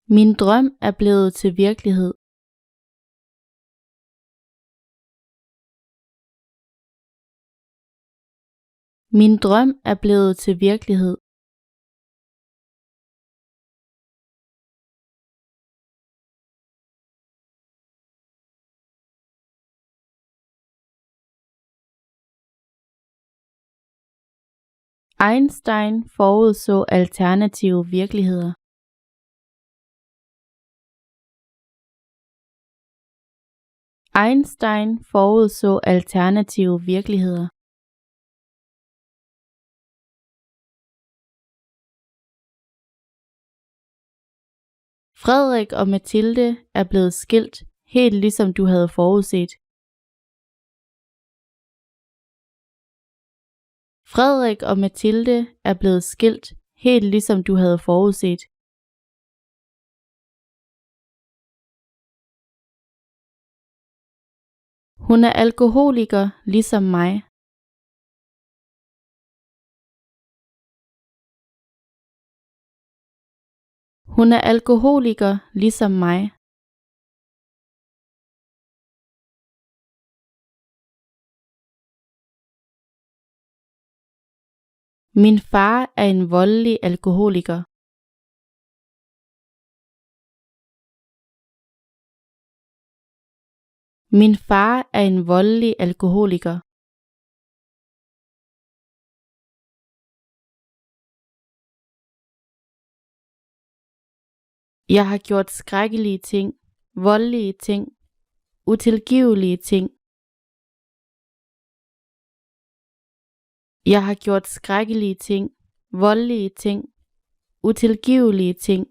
Min drøm er blevet til virkelighed. Min drøm er blevet til virkelighed. Einstein forudså alternative virkeligheder. Einstein forudså alternative virkeligheder. Frederik og Mathilde er blevet skilt, helt ligesom du havde forudset. Frederik og Mathilde er blevet skilt, helt ligesom du havde forudset. Hun er alkoholiker, ligesom mig. Hun er alkoholiker, ligesom mig. Min far er en voldelig alkoholiker. Min far er en voldelig alkoholiker. Jeg har gjort skrækkelige ting, voldelige ting, utilgivelige ting. Jeg har gjort skrækkelige ting, voldelige ting, utilgivelige ting.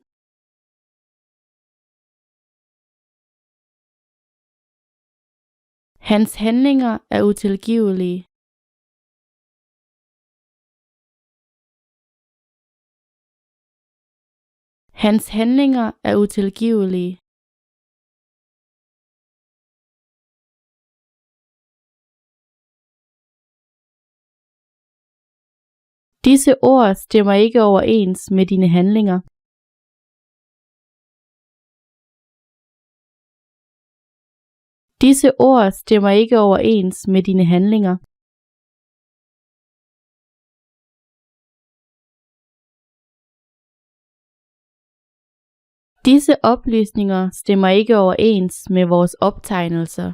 Hans handlinger er utilgivelige. Hans handlinger er utilgivelige. Disse ord stemmer ikke overens med dine handlinger. Disse ord stemmer ikke overens med dine handlinger. Disse oplysninger stemmer ikke overens med vores optegnelser.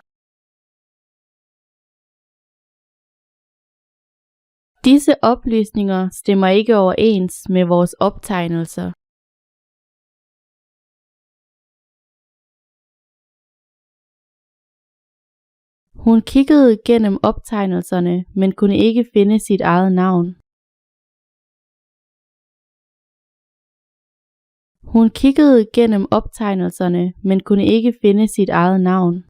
Disse oplysninger stemmer ikke overens med vores optegnelser. Hun kiggede gennem optegnelserne, men kunne ikke finde sit eget navn. Hun kiggede gennem optegnelserne, men kunne ikke finde sit eget navn.